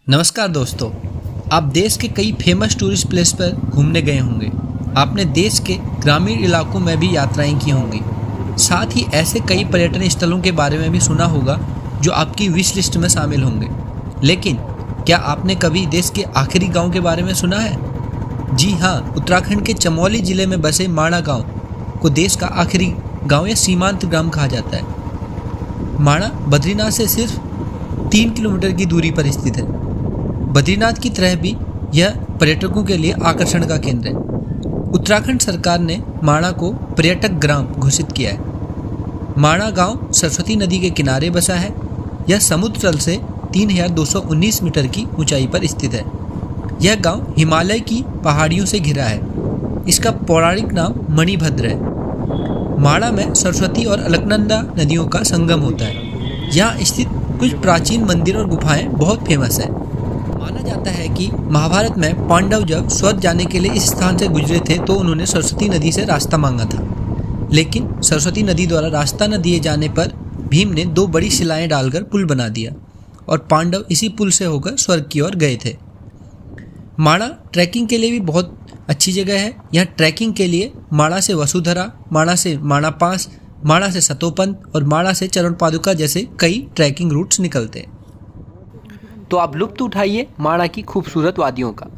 नमस्कार दोस्तों, आप देश के कई फेमस टूरिस्ट प्लेस पर घूमने गए होंगे। आपने देश के ग्रामीण इलाकों में भी यात्राएं की होंगी। साथ ही ऐसे कई पर्यटन स्थलों के बारे में भी सुना होगा जो आपकी विश लिस्ट में शामिल होंगे। लेकिन क्या आपने कभी देश के आखिरी गांव के बारे में सुना है? जी हाँ, उत्तराखंड के चमोली जिले में बसे माणा गांव को देश का आखिरी गांव या सीमांत ग्राम कहा जाता है। माणा बद्रीनाथ से सिर्फ 3 किलोमीटर की दूरी पर स्थित है। बद्रीनाथ की तरह भी यह पर्यटकों के लिए आकर्षण का केंद्र है। उत्तराखंड सरकार ने माणा को पर्यटक ग्राम घोषित किया है। माणा गांव सरस्वती नदी के किनारे बसा है। यह समुद्र तल से 3219 मीटर की ऊंचाई पर स्थित है। यह गांव हिमालय की पहाड़ियों से घिरा है। इसका पौराणिक नाम मणिभद्र है। माणा में सरस्वती और अलकनंदा नदियों का संगम होता है। यहाँ स्थित कुछ प्राचीन मंदिर और गुफाएं बहुत फेमस हैं। माना जाता है कि महाभारत में पांडव जब स्वर्ग जाने के लिए इस स्थान से गुजरे थे तो उन्होंने सरस्वती नदी से रास्ता मांगा था। लेकिन सरस्वती नदी द्वारा रास्ता न दिए जाने पर भीम ने 2 बड़ी शिलाएं डालकर पुल बना दिया और पांडव इसी पुल से होकर स्वर्ग की ओर गए थे। माणा ट्रैकिंग के लिए भी बहुत अच्छी जगह है। यहाँ ट्रैकिंग के लिए माणा से वसुधरा, माणा से माणा पास, माणा से सतोपंथ और माणा से चरण पादुका जैसे कई ट्रैकिंग रूट्स निकलते हैं। तो आप लुत्फ उठाइए माणा की खूबसूरत वादियों का।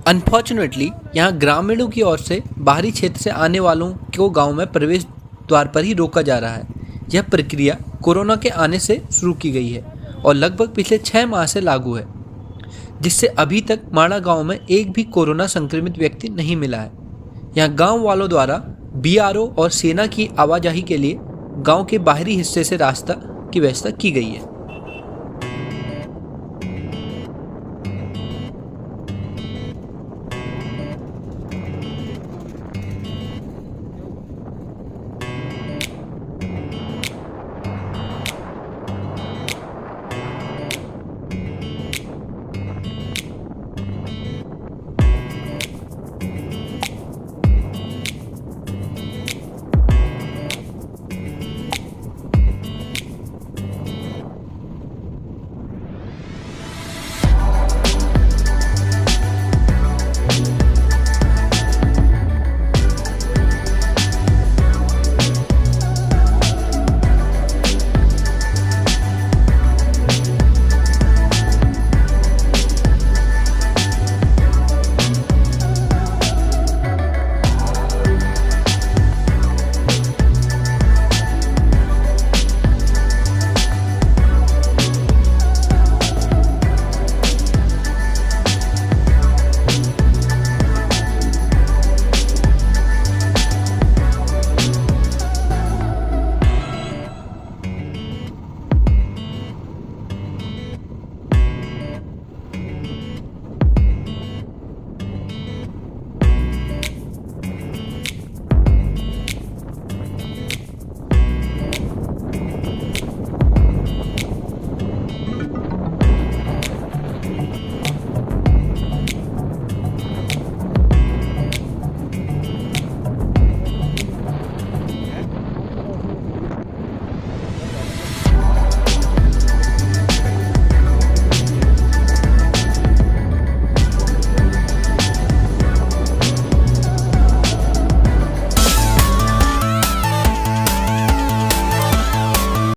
अनफॉर्चुनेटली यहाँ ग्रामीणों की ओर से बाहरी क्षेत्र से आने वालों को गांव में प्रवेश द्वार पर ही रोका जा रहा है। यह प्रक्रिया कोरोना के आने से शुरू की गई है और लगभग पिछले 6 माह से लागू है, जिससे अभी तक माणा गांव में एक भी कोरोना संक्रमित व्यक्ति नहीं मिला है। यहाँ गांव वालों द्वारा BRO और सेना की आवाजाही के लिए गांव के बाहरी हिस्से से रास्ता की व्यवस्था की गई है।